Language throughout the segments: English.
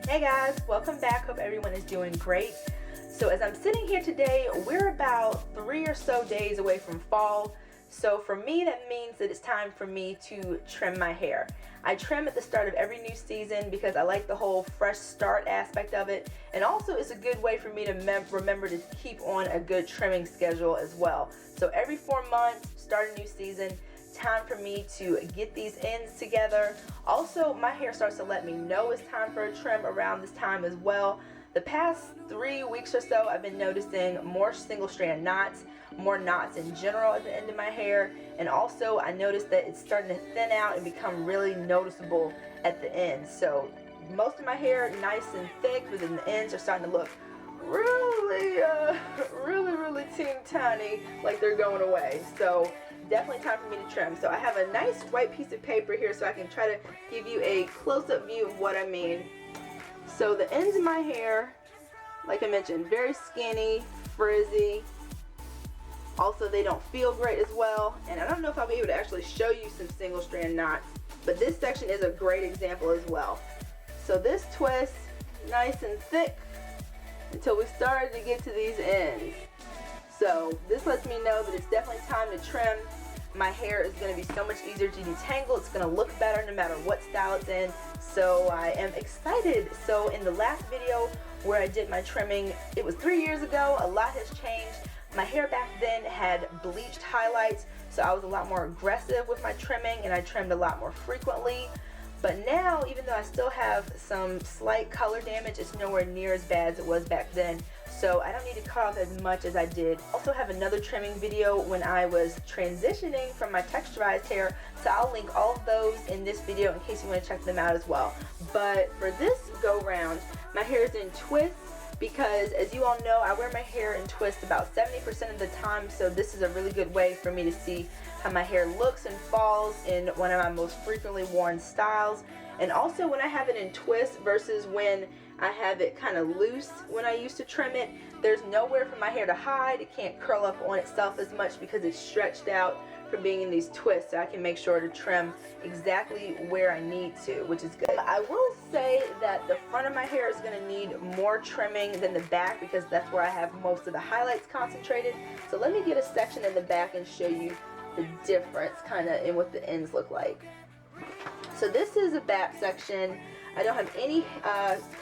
Hey guys, welcome back. Hope everyone is doing great. So as I'm sitting here today, we're about 3 or so days away from fall. So for me, that means that it's time for me to trim my hair. I trim at the start of every new season because I like the whole fresh start aspect of it. And also it's a good way for me to remember to keep on a good trimming schedule as well. So every 4 months, start a new season. Time for me to get these ends together. Also, my hair starts to let me know it's time for a trim around this time as well. The past 3 weeks or so, I've been noticing more single strand knots, more knots in general at the end of my hair, and also I noticed that it's starting to thin out and become really noticeable at the ends. So most of my hair nice and thick, but then the ends are starting to look really teeny tiny, like they're going away. So definitely time for me to trim. So I have a nice white piece of paper here so I can try to give you a close-up view of what I mean. So the ends of my hair, like I mentioned, very skinny, frizzy. Also, they don't feel great as well. And I don't know if I'll be able to actually show you some single strand knots, but this section is a great example as well. So this twist, nice and thick until we started to get to these ends. So this lets me know that it's definitely time to trim. My hair is going to be so much easier to detangle. It's going to look better no matter what style it's in. So I am excited. So in the last video where I did my trimming, it was 3 years ago. A lot has changed. My hair back then had bleached highlights, so I was a lot more aggressive with my trimming and I trimmed a lot more frequently. But now, even though I still have some slight color damage, it's nowhere near as bad as it was back then. So I don't need to cut off as much as I did. I also have another trimming video when I was transitioning from my texturized hair, so I'll link all of those in this video in case you want to check them out as well. But for this go round, my hair is in twists because, as you all know, I wear my hair in twists about 70% of the time, so this is a really good way for me to see how my hair looks and falls in one of my most frequently worn styles. And also when I have it in twists versus when I have it kind of loose when I used to trim it, there's nowhere for my hair to hide. It can't curl up on itself as much because it's stretched out from being in these twists, so I can make sure to trim exactly where I need to, which is good. I will say that the front of my hair is going to need more trimming than the back because that's where I have most of the highlights concentrated. So let me get a section in the back and show you the difference kind of in what the ends look like. So this is a back section. I don't have any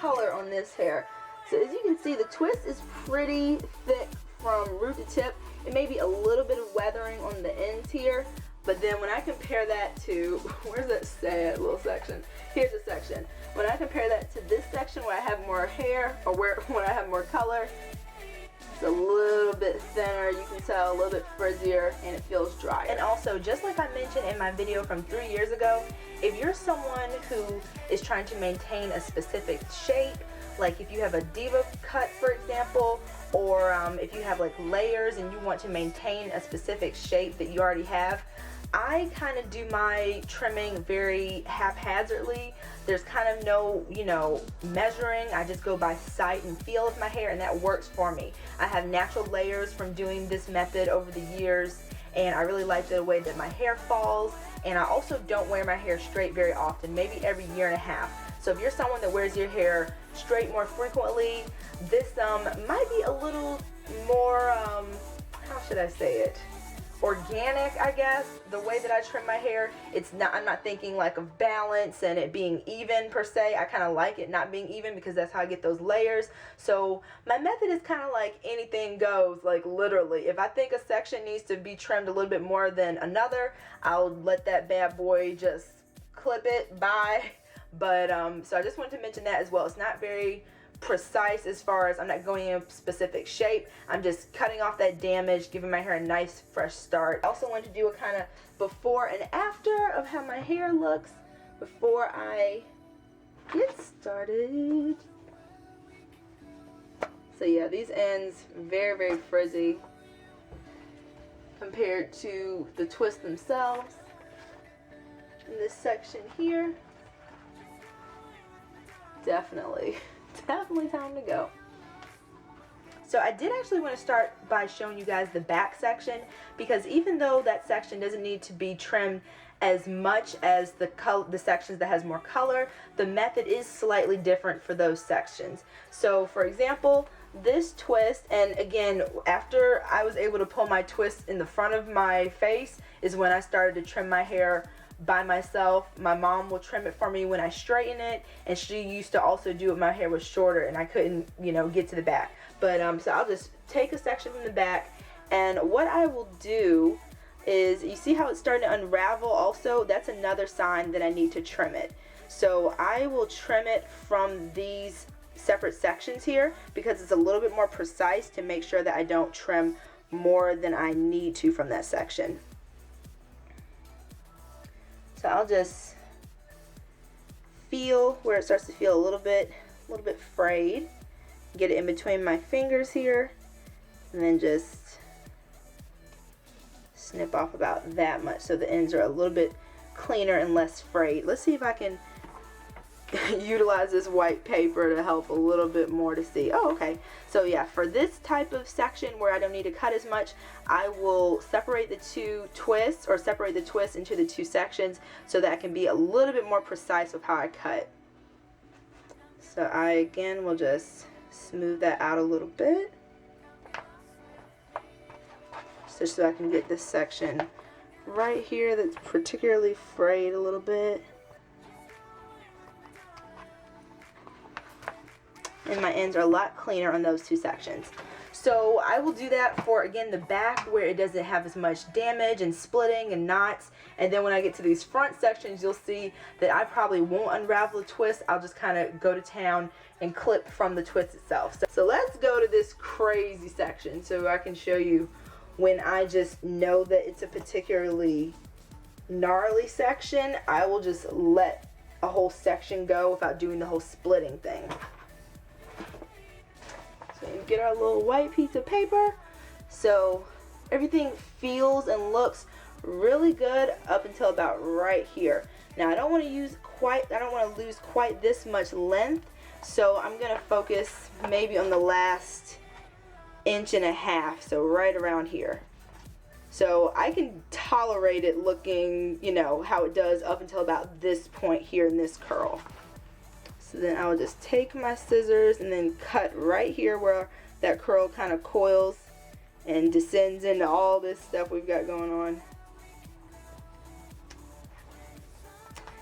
color on this hair. So as you can see, the twist is pretty thick from root to tip. It may be a little bit of weathering on the ends here, but then when I compare that to, where's that sad little section? Here's a section. When I compare that to this section where I have more hair, or when I have more color, it's a little bit thinner, you can tell, a little bit frizzier, and it feels drier. And also, just like I mentioned in my video from 3 years ago, if you're someone who is trying to maintain a specific shape, like if you have a diva cut, for example, or if you have like layers and you want to maintain a specific shape that you already have, I kind of do my trimming very haphazardly. There's kind of no, measuring. I just go by sight and feel of my hair, and that works for me. I have natural layers from doing this method over the years, and I really like the way that my hair falls. And I also don't wear my hair straight very often, maybe every year and a half. So if you're someone that wears your hair straight more frequently, this might be a little more, how should I say it? Organic, I guess, the way that I trim my hair. I'm not thinking like of balance and it being even per se. I kind of like it not being even because that's how I get those layers. So my method is kind of like anything goes, like literally. If I think a section needs to be trimmed a little bit more than another, I'll let that bad boy just clip it, bye. But so I just wanted to mention that as well. It's not very precise as far as I'm not going in a specific shape. I'm just cutting off that damage, giving my hair a nice fresh start. I also wanted to do a kind of before and after of how my hair looks before I get started. So yeah, these ends very frizzy compared to the twists themselves. In this section here, definitely time to go. So I did actually want to start by showing you guys the back section, because even though that section doesn't need to be trimmed as much as the sections that has more color. The method is slightly different for those sections. So for example, this twist, and again, after I was able to pull my twist in the front of my face is when I started to trim my hair by myself. My mom will trim it for me when I straighten it, and she used to also do it when my hair was shorter and I couldn't, you know, get to the back. But so I'll just take a section from the back, and what I will do is, you see how it's starting to unravel also? That's another sign that I need to trim it. So I will trim it from these separate sections here because it's a little bit more precise, to make sure that I don't trim more than I need to from that section. So I'll just feel where it starts to feel a little bit frayed. Get it in between my fingers here, and then just snip off about that much so the ends are a little bit cleaner and less frayed. Let's see if I can utilize this white paper to help a little bit more to see. Oh, okay. So yeah, for this type of section where I don't need to cut as much, I will separate the two twists, or separate the twist into the two sections, so that I can be a little bit more precise with how I cut. So I again will just smooth that out a little bit, just so I can get this section right here that's particularly frayed a little bit. And my ends are a lot cleaner on those two sections. So I will do that for, again, the back where it doesn't have as much damage and splitting and knots. And then when I get to these front sections, you'll see that I probably won't unravel the twist. I'll just kind of go to town and clip from the twist itself. So let's go to this crazy section so I can show you when I just know that it's a particularly gnarly section. I will just let a whole section go without doing the whole splitting thing. So you get our little white piece of paper. So everything feels and looks really good up until about right here. Now I don't want to lose quite this much length, so I'm going to focus maybe on the last 1.5 inches, so right around here. So I can tolerate it looking, you know, how it does up until about this point here in this curl. So then I will just take my scissors and then cut right here where that curl kind of coils and descends into all this stuff we've got going on.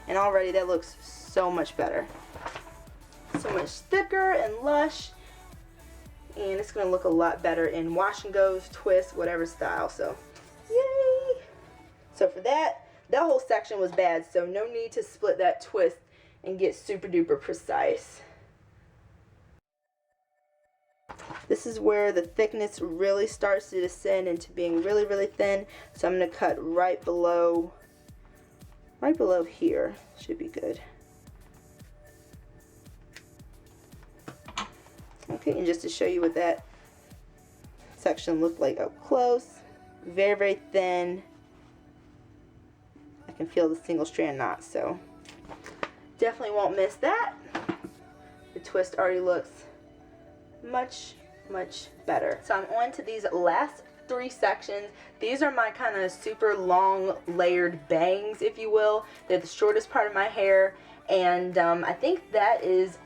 And already that looks so much better. So much thicker and lush. And it's going to look a lot better in wash and goes, twist, whatever style. So, yay! So for that whole section was bad. So no need to split that twist and get super duper precise. This is where the thickness really starts to descend into being really, really thin. So I'm going to cut right below here. Should be good. Okay, and just to show you what that section looked like up close, very, very thin. I can feel the single strand knot, so definitely won't miss that. The twist already looks much, much better. So I'm on to these last 3 sections. These are my kind of super long layered bangs, if you will. They're the shortest part of my hair, and I think that is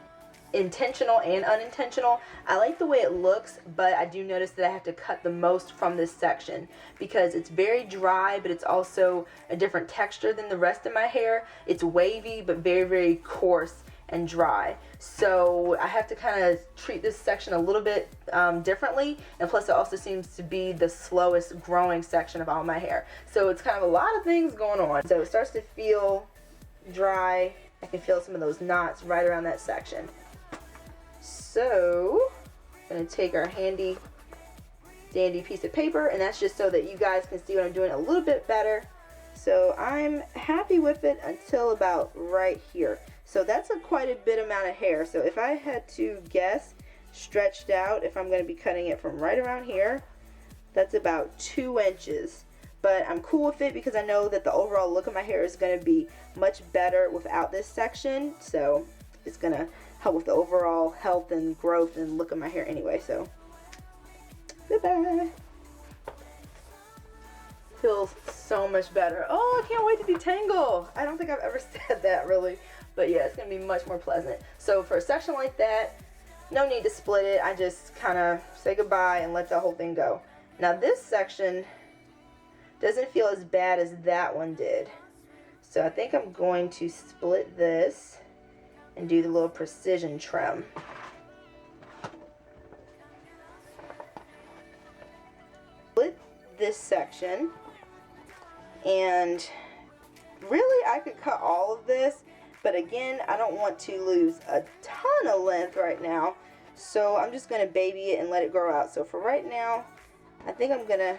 intentional and unintentional. I like the way it looks, but I do notice that I have to cut the most from this section because it's very dry, but it's also a different texture than the rest of my hair. It's wavy, but very, very coarse and dry. So I have to kind of treat this section a little bit differently, and plus it also seems to be the slowest growing section of all my hair. So it's kind of a lot of things going on. So it starts to feel dry. I can feel some of those knots right around that section. So I'm going to take our handy dandy piece of paper, and that's just so that you guys can see what I'm doing a little bit better. So I'm happy with it until about right here. So that's quite a bit amount of hair. So if I had to guess, stretched out, if I'm going to be cutting it from right around here, that's about 2 inches. But I'm cool with it because I know that the overall look of my hair is going to be much better without this section. So it's going to help with the overall health and growth and look of my hair anyway. So goodbye. Feels so much better. Oh, I can't wait to detangle. I don't think I've ever said that really, but yeah, it's gonna be much more pleasant. So for a section like that, no need to split it. I just kind of say goodbye and let the whole thing go. Now this section doesn't feel as bad as that one did. So I think I'm going to split this and do the little precision trim. Split this section, and really I could cut all of this, but again, I don't want to lose a ton of length right now, so I'm just going to baby it and let it grow out. So for right now, I think I'm going to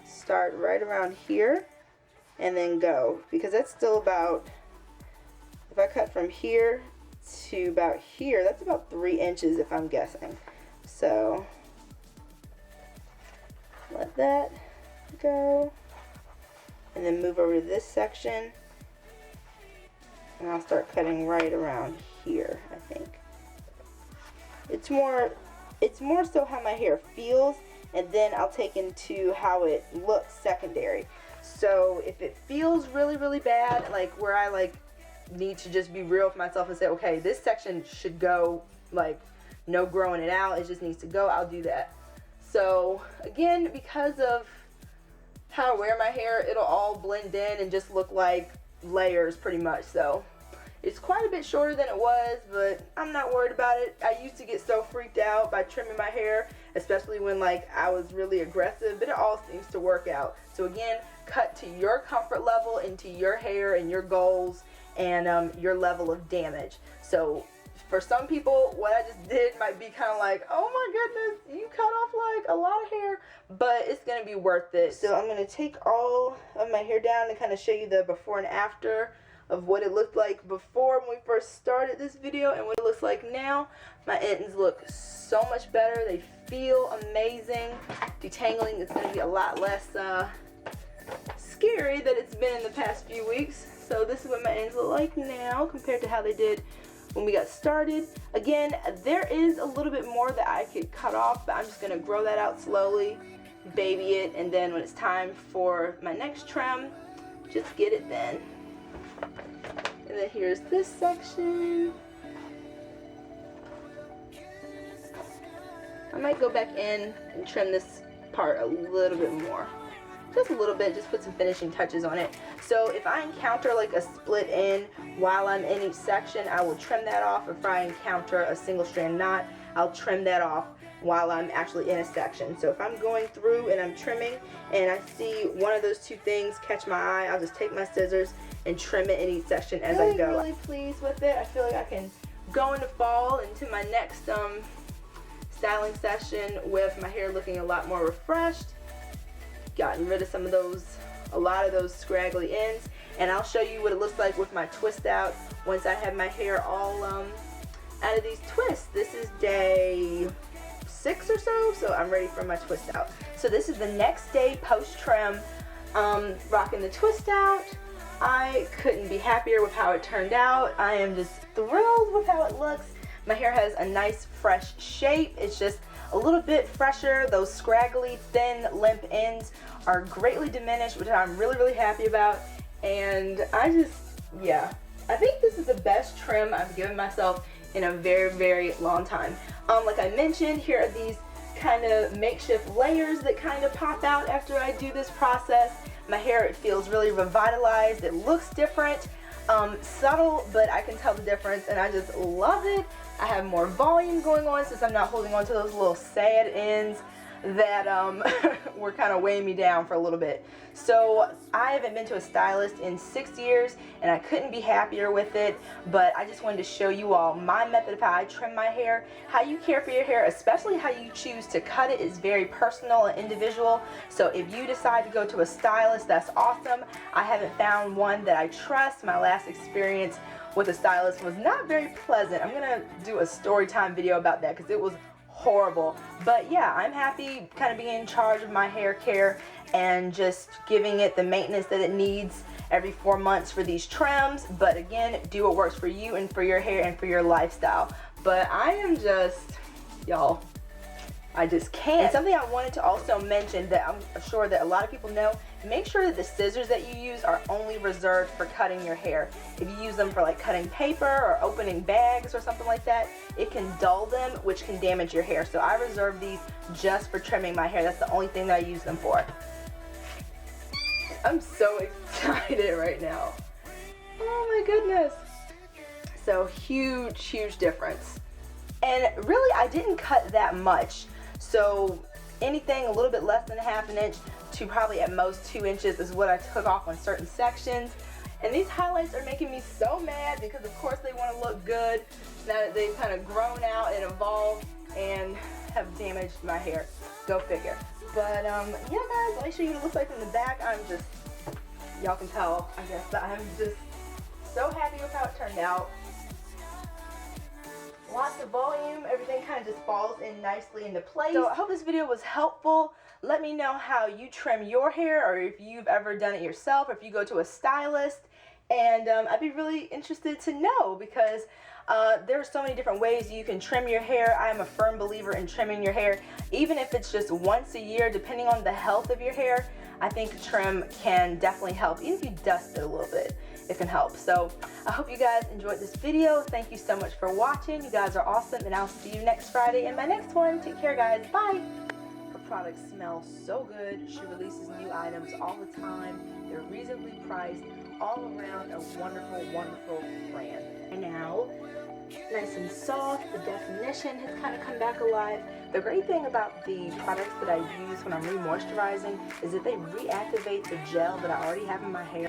start right around here and then go, because that's still about, if I cut from here to about here, that's about 3 inches if I'm guessing. So let that go, and then move over to this section, and I'll start cutting right around here. I think it's more so how my hair feels, and then I'll take into how it looks secondary. So if it feels really, really bad, like where I like need to just be real with myself and say, okay, this section should go, like no growing it out, it just needs to go, I'll do that. So again, because of how I wear my hair, it'll all blend in and just look like layers pretty much. So it's quite a bit shorter than it was, but I'm not worried about it. I used to get so freaked out by trimming my hair, especially when like I was really aggressive, but it all seems to work out. So again, cut to your comfort level, into your hair and your goals and your level of damage. So for some people, what I just did might be kind of like, oh my goodness, you cut off like a lot of hair, but it's going to be worth it. So I'm going to take all of my hair down and kind of show you the before and after of what it looked like before when we first started this video and what it looks like now. My ends look so much better. They feel amazing. Detangling is going to be a lot less scary than it's been in the past few weeks. So this is what my ends look like now compared to how they did when we got started. Again, there is a little bit more that I could cut off, but I'm just going to grow that out slowly, baby it, and then when it's time for my next trim, just get it then. And then here's this section. I might go back in and trim this part a little bit more. Just a little bit, just put some finishing touches on it. So if I encounter like a split end while I'm in each section, I will trim that off. If I encounter a single strand knot, I'll trim that off while I'm actually in a section. So if I'm going through and I'm trimming and I see one of those two things catch my eye, I'll just take my scissors and trim it in each section as I go. I'm really pleased with it. I feel like I can go into fall, into my next styling session with my hair looking a lot more refreshed. Gotten rid of some of those, a lot of those scraggly ends, and I'll show you what it looks like with my twist out once I have my hair all out of these twists. This is day 6 or so I'm ready for my twist out. So this is the next day post trim, rocking the twist out. I couldn't be happier with how it turned out. I am just thrilled with how it looks. My hair has a nice fresh shape. It's just a little bit fresher. Those scraggly, thin, limp ends are greatly diminished, which I'm really, really happy about. And I think this is the best trim I've given myself in a very, very long time. Like I mentioned, here are these kind of makeshift layers that kind of pop out after I do this process. My hair, it feels really revitalized. It looks different, subtle, but I can tell the difference, and I just love it. I have more volume going on since I'm not holding on to those little sad ends that were kind of weighing me down for a little bit. So I haven't been to a stylist in 6 years, and I couldn't be happier with it, but I just wanted to show you all my method of how I trim my hair. How you care for your hair, especially how you choose to cut it, is very personal and individual. So if you decide to go to a stylist, that's awesome. I haven't found one that I trust. My last experience with a stylist was not very pleasant. I'm gonna do a story time video about that because it was horrible. But yeah, I'm happy kind of being in charge of my hair care and just giving it the maintenance that it needs every 4 months for these trims. But again, do what works for you and for your hair and for your lifestyle. But I am just, y'all, I just can't. And something I wanted to also mention that I'm sure that a lot of people know, make sure that the scissors that you use are only reserved for cutting your hair. If you use them for like cutting paper or opening bags or something like that, it can dull them, which can damage your hair. So I reserve these just for trimming my hair. That's the only thing that I use them for. I'm so excited right now. Oh my goodness. So huge difference. And really, I didn't cut that much. So anything a little bit less than ½ an inch to probably at most 2 inches is what I took off on certain sections. And these highlights are making me so mad because of course they want to look good now that they've kind of grown out and evolved and have damaged my hair. Go figure. But yeah guys, let me show you what it looks like from the back. I'm just, y'all can tell, I guess, that I'm just so happy with how it turned out. Lots of volume, everything kind of just falls in nicely into place. So I hope this video was helpful. Let me know how you trim your hair, or if you've ever done it yourself, or if you go to a stylist. And I'd be really interested to know, because there are so many different ways you can trim your hair. I am a firm believer in trimming your hair, even if it's just once a year, depending on the health of your hair. I think trim can definitely help. Even if you dust it a little bit, it can help. So I hope you guys enjoyed this video. Thank you so much for watching. You guys are awesome, and I'll see you next Friday in my next one. Take care, guys. Bye. Her products smell so good. She releases new items all the time. They're reasonably priced, all around a wonderful brand. And now, nice and soft. The definition has kind of come back alive. The great thing about the products that I use when I'm re-moisturizing is that they reactivate the gel that I already have in my hair.